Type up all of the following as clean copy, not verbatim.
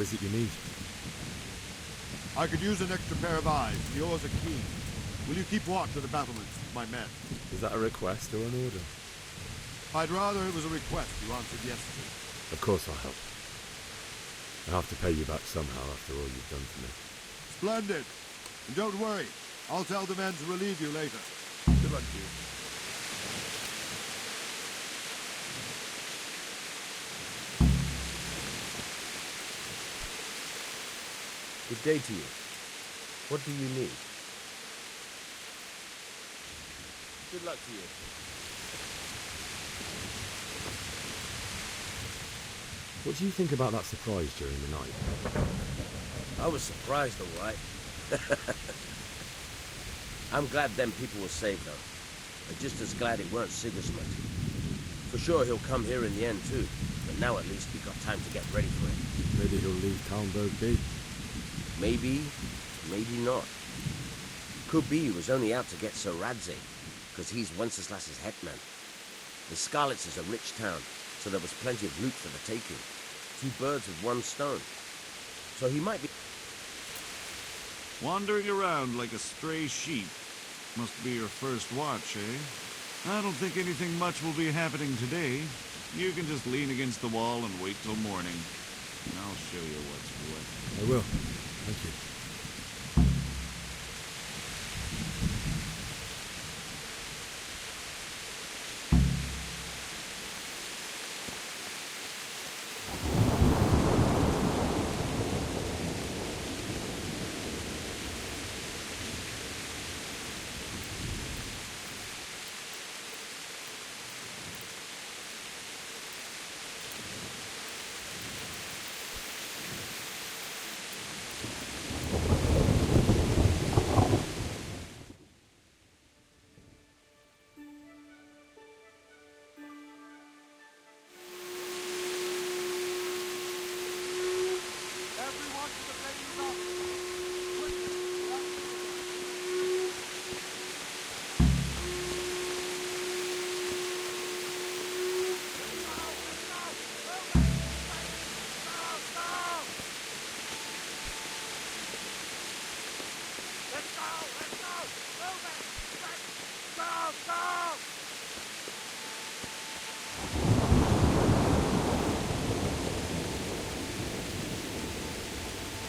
What is it you need? I could use an extra pair of eyes. Yours are keen. Will you keep watch of the battlements, my men? Is that a request or an order? I'd rather it was a request you answered yesterday. Of course I'll help. I have to pay you back somehow after all you've done for me. Splendid. And don't worry. I'll tell the men to relieve you later. Good luck to you. Good day to you. What do you need? Good luck to you. What do you think about that surprise during the night? I was surprised, all right. I'm glad them people were saved, though. I'm just as glad it weren't Sigismund. For sure he'll come here in the end, too. But now at least we've got time to get ready for it. Maybe he'll leave Talmberg be. Maybe, maybe not. Could be he was only out to get Sir Radze, because he's Wenceslas's hetman. The Scarlets is a rich town, so there was plenty of loot for the taking. 2 birds with 1 stone. So he might be... Wandering around like a stray sheep. Must be your first watch, eh? I don't think anything much will be happening today. You can just lean against the wall and wait till morning. I'll show you what's what. I will. Thank you.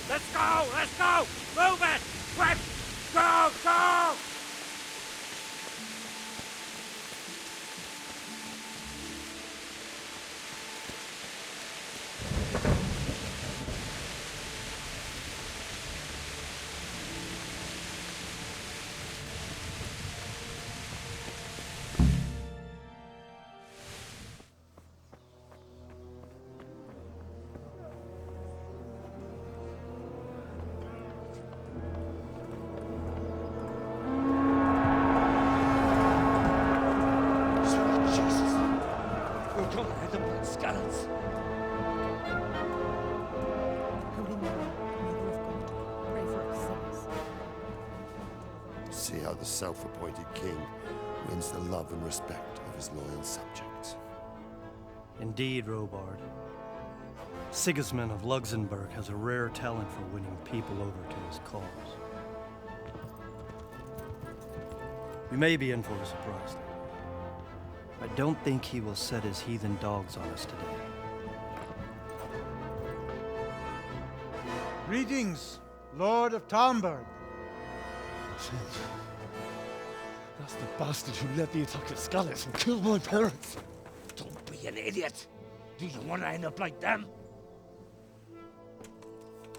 Let's go! Let's go! Move it! Quick! Go! Go! See how the self-appointed king wins the love and respect of his loyal subjects. Indeed, Robard. Sigismund of Luxembourg has a rare talent for winning people over to his cause. We may be in for a surprise, though. I don't think he will set his heathen dogs on us today. Greetings, Lord of Talmberg. That's the bastard who led the attack at Scarlets and killed my parents. Don't be an idiot. Do you want to end up like them?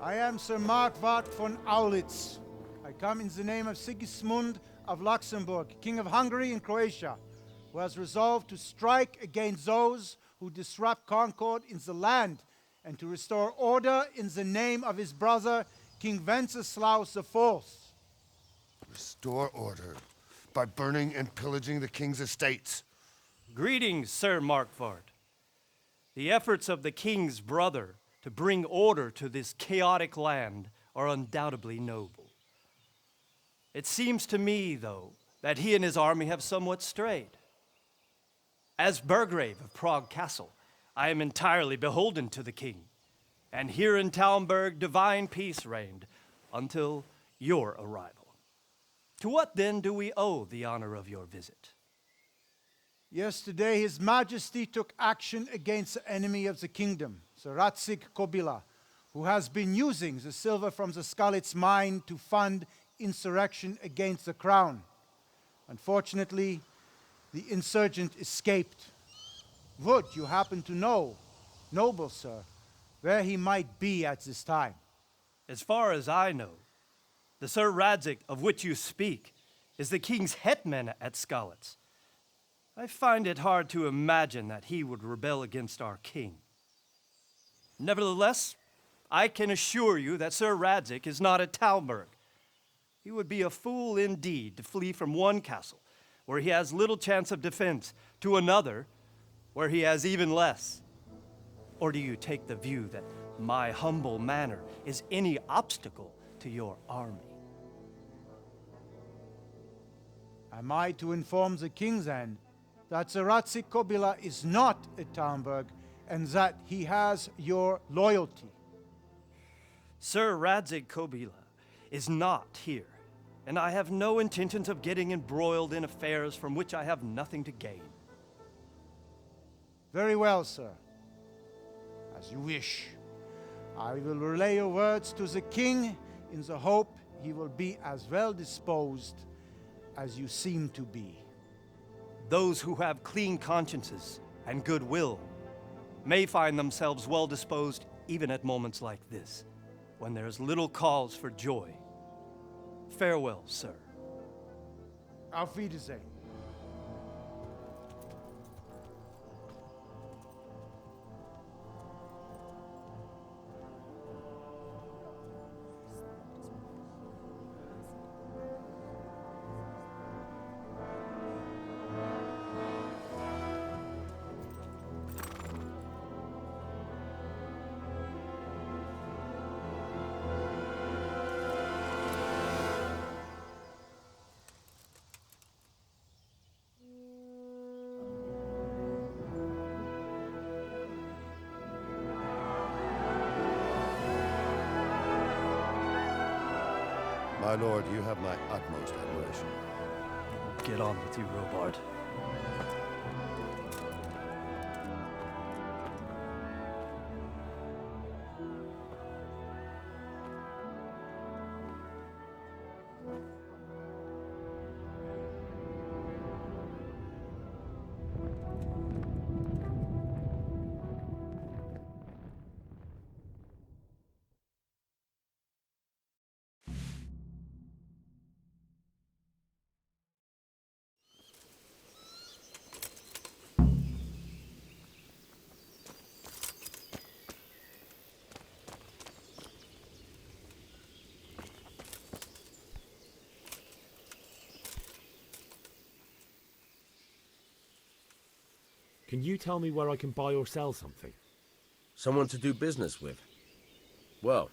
I am Sir Markwart von Aulitz. I come in the name of Sigismund of Luxembourg, King of Hungary and Croatia, who has resolved to strike against those who disrupt concord in the land and to restore order in the name of his brother, King Wenceslaus IV. Restore order by burning and pillaging the king's estates. Greetings, Sir Markwart. The efforts of the king's brother to bring order to this chaotic land are undoubtedly noble. It seems to me, though, that he and his army have somewhat strayed. As Burgrave of Prague Castle, I am entirely beholden to the king. And here in Talmberg, divine peace reigned until your arrival. To what then do we owe the honor of your visit? Yesterday, His Majesty took action against the enemy of the kingdom, the Ratsig Kobila, who has been using the silver from the Skalitz mine to fund insurrection against the crown. Unfortunately, the insurgent escaped. Would you happen to know, noble sir, where he might be at this time? As far as I know, the Sir Radzik of which you speak is the king's hetman at Skalitz. I find it hard to imagine that he would rebel against our king. Nevertheless, I can assure you that Sir Radzik is not at Talmberg. He would be a fool indeed to flee from one castle, where he has little chance of defense, to another, where he has even less. Or do you take the view that my humble manner is any obstacle to your army? Am I to inform the king then that the Ratsik Kobila is not at Talmberg and that he has your loyalty? Sir Radzik Kobila is not here, and I have no intentions of getting embroiled in affairs from which I have nothing to gain. Very well, sir. As you wish. I will relay your words to the king in the hope he will be as well disposed as you seem to be. Those who have clean consciences and goodwill may find themselves well disposed even at moments like this, when there is little cause for joy. Farewell, sir. Auf Wiedersehen. My lord, you have my utmost admiration. Get on with you, Robard. Can you tell me where I can buy or sell something? Someone to do business with? Well,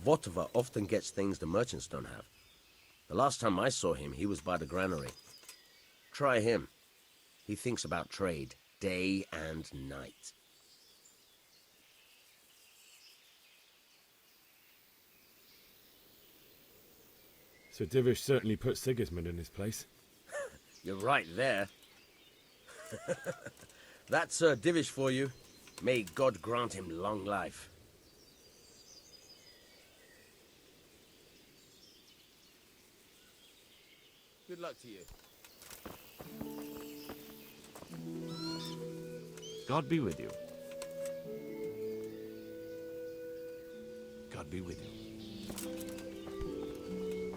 Votova often gets things the merchants don't have. The last time I saw him, he was by the granary. Try him. He thinks about trade, day and night. Sir Divish certainly put Sigismund in his place. You're right there. That's Sir Divish for you. May God grant him long life. Good luck to you. God be with you. God be with you.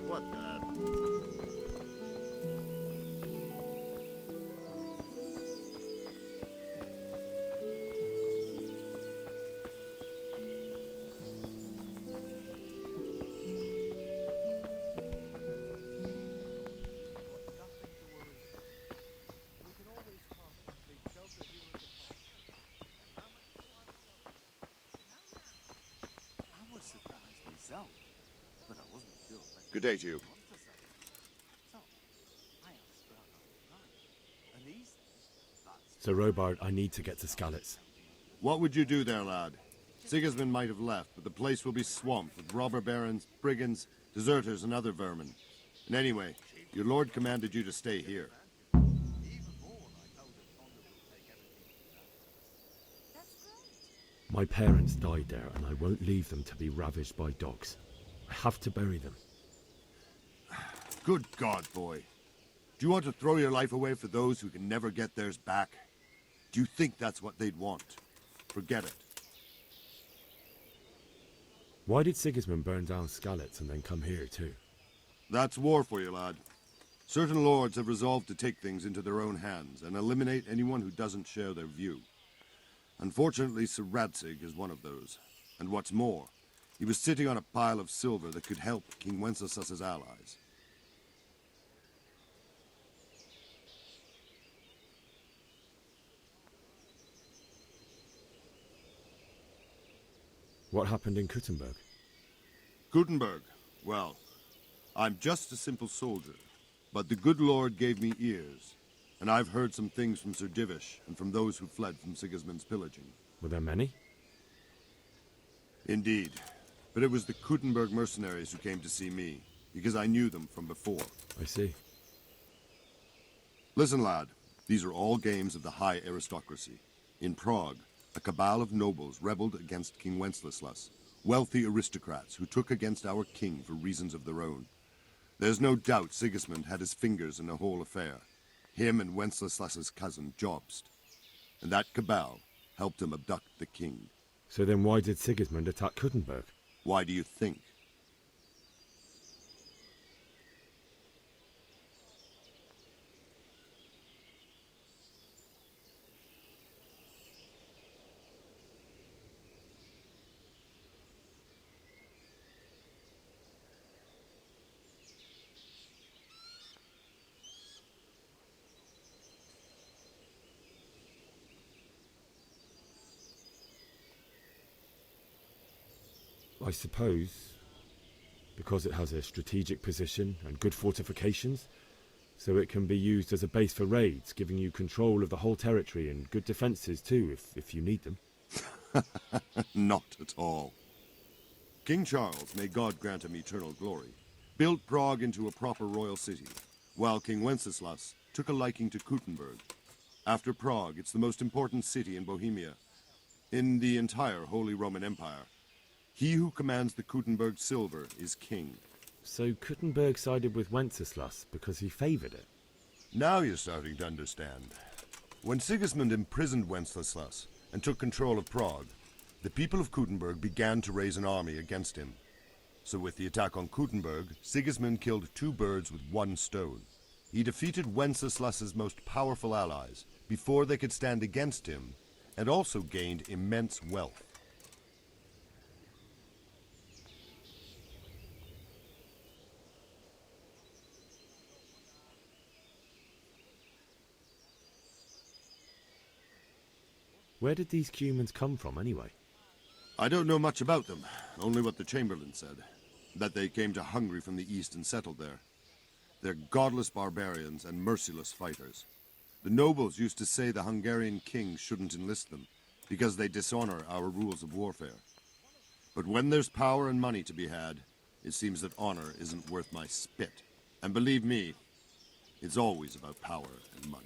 What the? Good day to you. Sir Robard, I need to get to Skalitz. What would you do there, lad? Sigismund might have left, but the place will be swamped with robber barons, brigands, deserters, and other vermin. And anyway, your lord commanded you to stay here. My parents died there, and I won't leave them to be ravaged by dogs. I have to bury them. Good God, boy. Do you want to throw your life away for those who can never get theirs back? Do you think that's what they'd want? Forget it. Why did Sigismund burn down Skalitz and then come here too? That's war for you, lad. Certain lords have resolved to take things into their own hands and eliminate anyone who doesn't share their view. Unfortunately, Sir Radzig is one of those. And what's more, he was sitting on a pile of silver that could help King Wenceslas's allies. What happened in Kuttenberg? Gutenberg, well, I'm just a simple soldier, but the good Lord gave me ears, and I've heard some things from Sir Divish and from those who fled from Sigismund's pillaging. Were there many? Indeed, but it was the Kuttenberg mercenaries who came to see me, because I knew them from before. I see. Listen, lad, these are all games of the high aristocracy. In Prague, a cabal of nobles rebelled against King Wenceslas, wealthy aristocrats who took against our king for reasons of their own. There's no doubt Sigismund had his fingers in the whole affair, him and Wenceslas's cousin Jobst. And that cabal helped him abduct the king. So then why did Sigismund attack Kuttenberg? Why do you think? I suppose because it has a strategic position and good fortifications, so it can be used as a base for raids, giving you control of the whole territory and good defences too, if you need them. Not at all. King Charles, may God grant him eternal glory, built Prague into a proper royal city, while King Wenceslas took a liking to Kuttenberg. After Prague, it's the most important city in Bohemia, in the entire Holy Roman Empire. He who commands the Kuttenberg silver is king. So Kuttenberg sided with Wenceslas because he favoured it? Now you're starting to understand. When Sigismund imprisoned Wenceslas and took control of Prague, the people of Kuttenberg began to raise an army against him. So with the attack on Kuttenberg, Sigismund killed two birds with one stone. He defeated Wenceslas's most powerful allies before they could stand against him, and also gained immense wealth. Where did these Cumans come from anyway? I don't know much about them, only what the Chamberlain said. That they came to Hungary from the east and settled there. They're godless barbarians and merciless fighters. The nobles used to say the Hungarian king shouldn't enlist them, because they dishonor our rules of warfare. But when there's power and money to be had, it seems that honor isn't worth my spit. And believe me, it's always about power and money.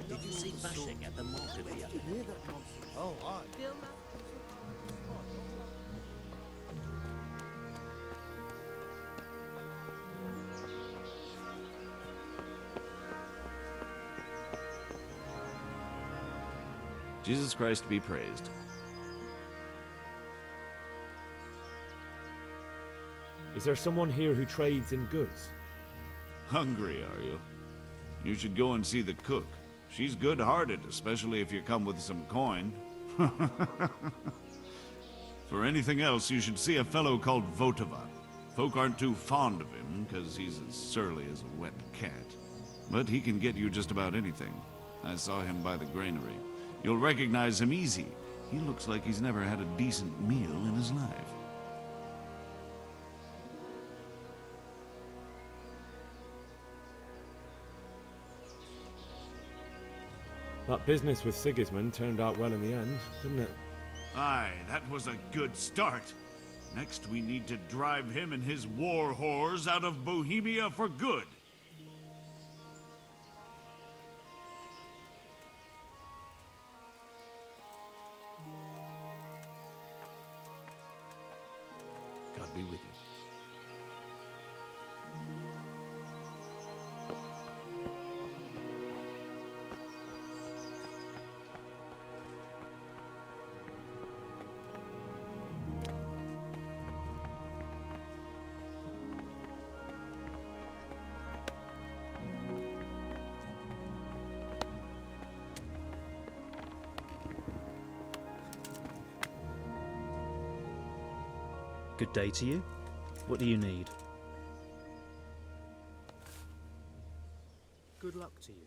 Did you see Bashing at the market the other day? Oh, aye. Jesus Christ be praised. Is there someone here who trades in goods? Hungry, are you? You should go and see the cook. She's good-hearted, especially if you come with some coin. For anything else, you should see a fellow called Votovan. Folk aren't too fond of him, because he's as surly as a wet cat. But he can get you just about anything. I saw him by the granary. You'll recognize him easy. He looks like he's never had a decent meal in his life. That business with Sigismund turned out well in the end, didn't it? Aye, that was a good start. Next, we need to drive him and his war whores out of Bohemia for good. God be with you. Good day to you. What do you need? Good luck to you.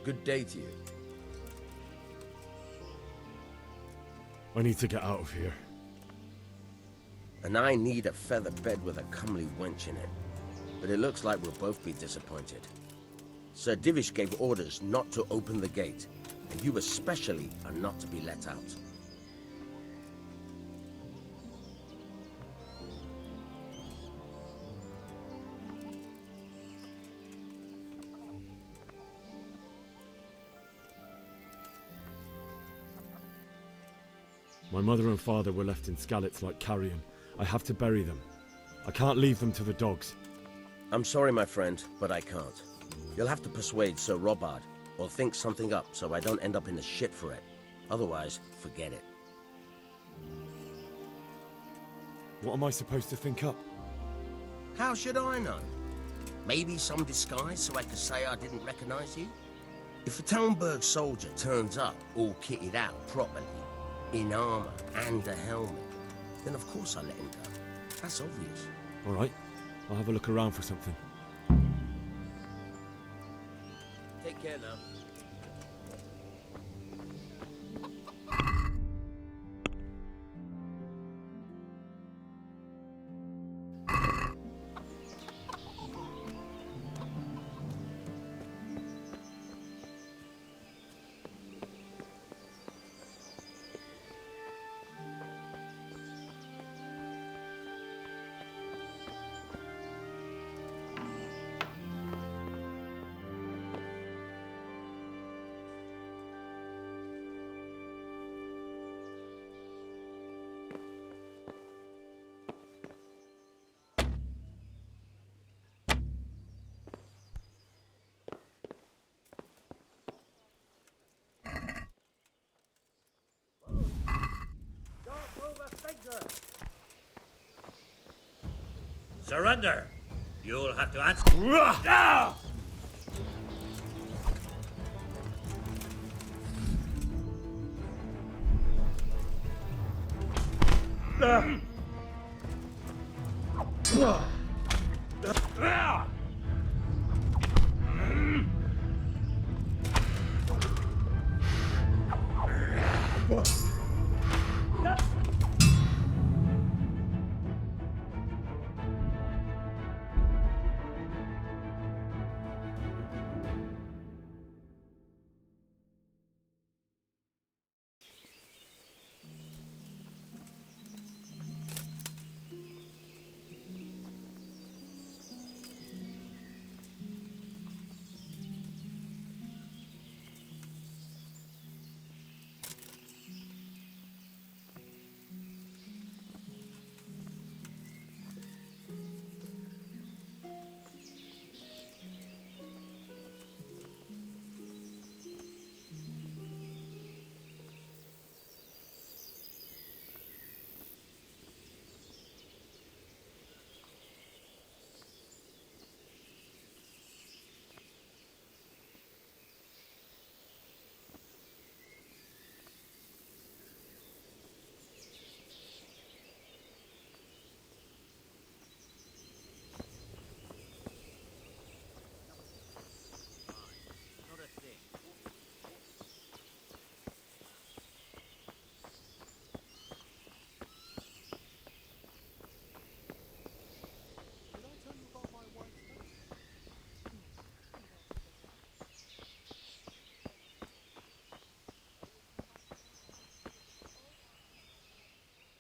Good day to you. I need to get out of here. And I need a feather bed with a comely wench in it. But it looks like we'll both be disappointed. Sir Divish gave orders not to open the gate, and you especially are not to be let out. My mother and father were left in Skalitz like carrion. I have to bury them. I can't leave them to the dogs. I'm sorry, my friend, but I can't. You'll have to persuade Sir Robard, or think something up so I don't end up in the shit for it. Otherwise, forget it. What am I supposed to think up? How should I know? Maybe some disguise so I could say I didn't recognize you? If a Talmberg soldier turns up all kitted out properly, in armor and a helmet, then of course I let him go. That's obvious. All right, I'll have a look around for something. Take care now. Surrender! You'll have to answer.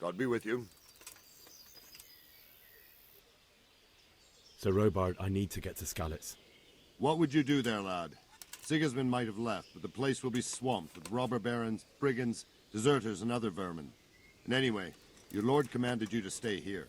God be with you. Sir Robard, I need to get to Skalitz. What would you do there, lad? Sigismund might have left, but the place will be swamped with robber barons, brigands, deserters, and other vermin. And anyway, your lord commanded you to stay here.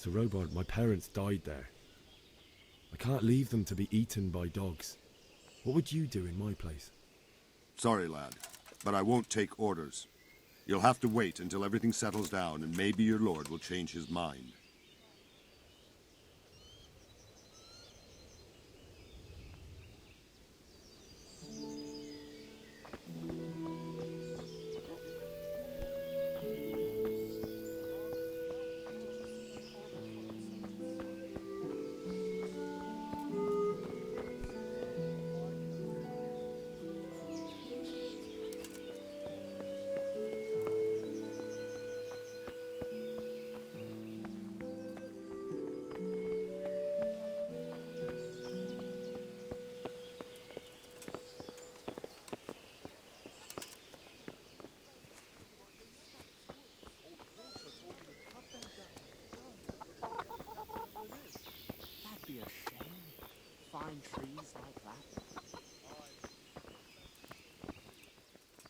Sir Robard, my parents died there. I can't leave them to be eaten by dogs. What would you do in my place? Sorry, lad, but I won't take orders. You'll have to wait until everything settles down, and maybe your lord will change his mind.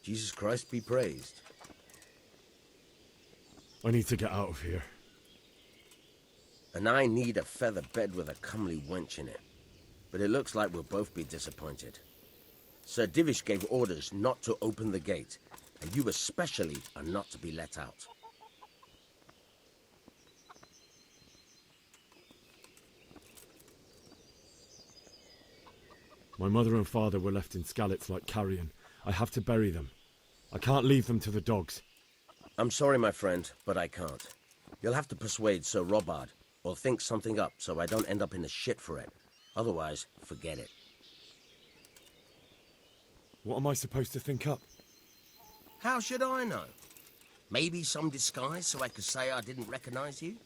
Jesus Christ be praised. I need to get out of here. And I need a feather bed with a comely wench in it. But it looks like we'll both be disappointed. Sir Divish gave orders not to open the gate, and you especially are not to be let out. My mother and father were left in Skalitz like carrion. I have to bury them. I can't leave them to the dogs. I'm sorry, my friend, but I can't. You'll have to persuade Sir Robard, or think something up so I don't end up in the shit for it. Otherwise, forget it. What am I supposed to think up? How should I know? Maybe some disguise so I could say I didn't recognize you?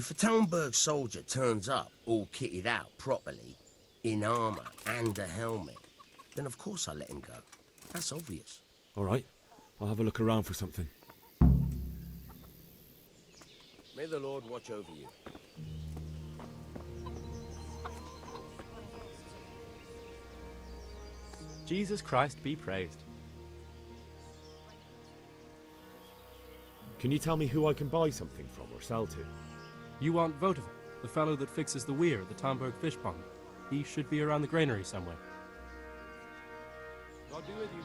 If a Talmberg soldier turns up all kitted out properly, in armor and a helmet, then of course I let him go. That's obvious. All right, I'll have a look around for something. May the Lord watch over you. Jesus Christ be praised. Can you tell me who I can buy something from or sell to? You want Votivin, the fellow that fixes the weir at the Tomberg fish pond. He should be around the granary somewhere. God be with you.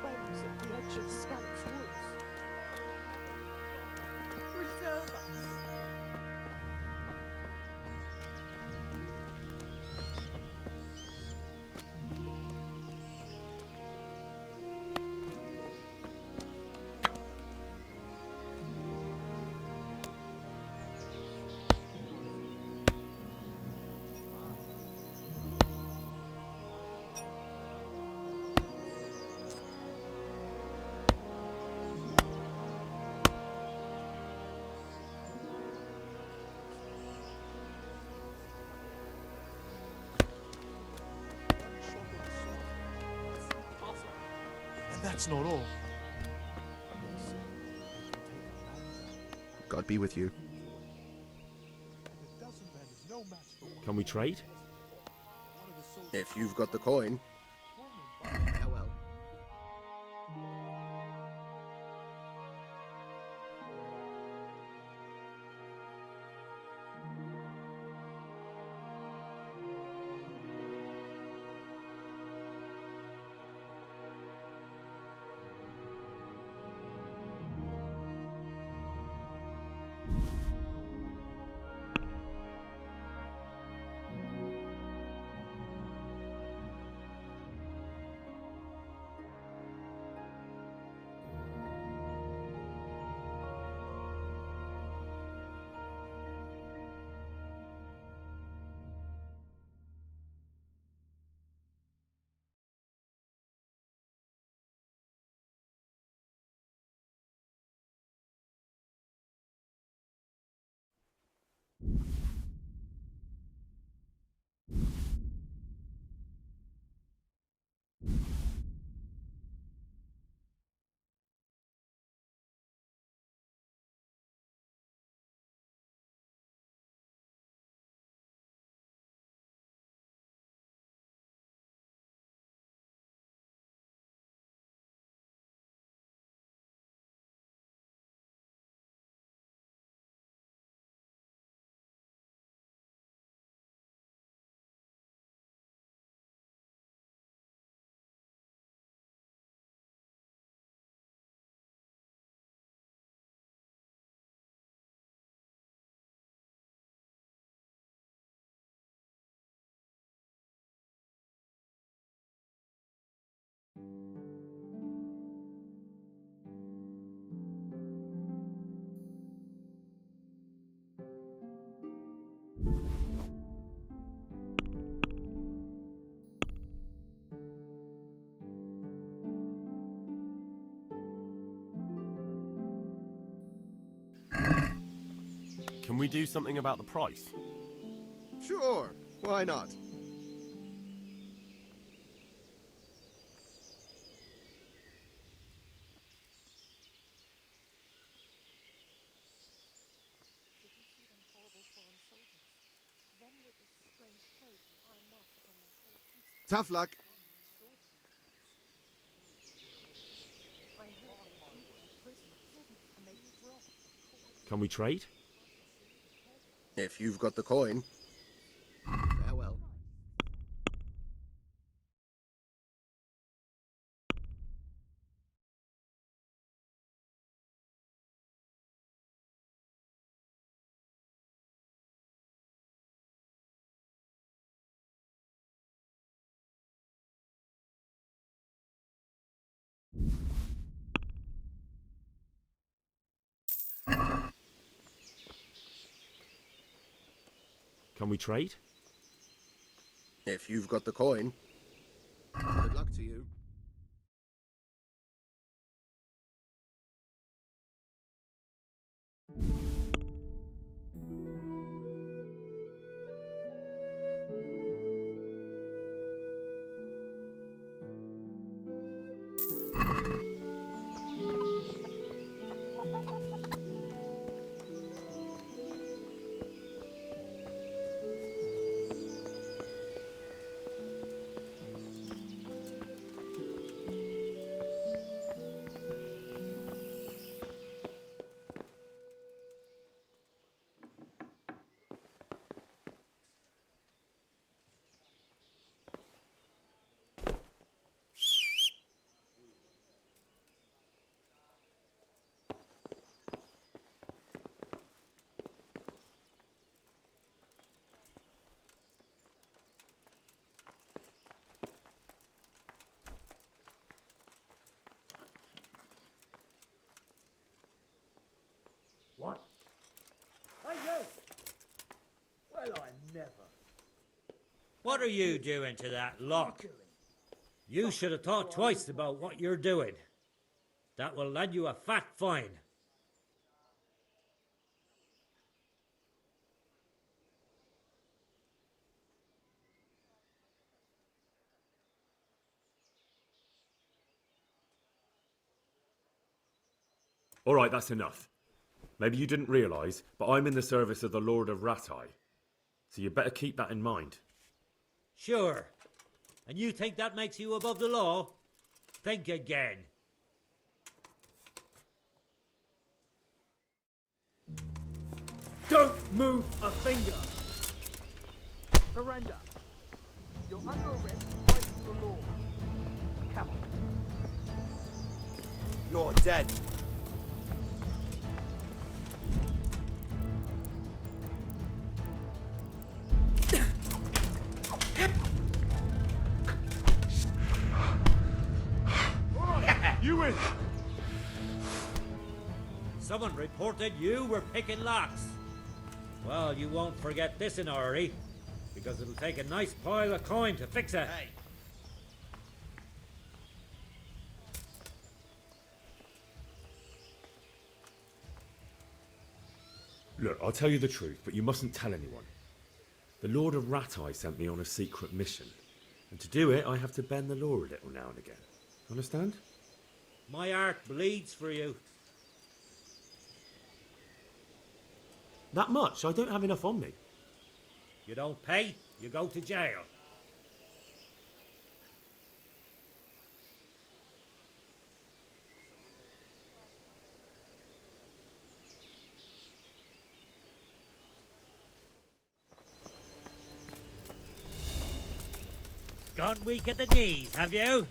Bones at the edge of Scallop's woods. Preserve us. And that's not all. God be with you. Can we trade? If you've got the coin. Farewell. Can we do something about the price? Sure, why not? Tough luck. Can we trade? If you've got the coin. Farewell. Can we trade? If you've got the coin. Good luck to you. What are you doing to that lock? You should have thought twice about what you're doing. That will land you a fat fine. All right, that's enough. Maybe you didn't realise, but I'm in the service of the Lord of Ratai. So you better keep that in mind. Sure. And you think that makes you above the law? Think again. Don't move a finger! Surrender. You're under arrest to fight for the law. Come on. You're dead. You win! Someone reported you were picking locks. Well, you won't forget this in a hurry, because it'll take a nice pile of coin to fix it. Hey. Look, I'll tell you the truth, but you mustn't tell anyone. The Lord of Ratai sent me on a secret mission, and to do it, I have to bend the law a little now and again. Understand? My heart bleeds for you. That much? I don't have enough on me. You don't pay, you go to jail. Gone weak at the knees, have you?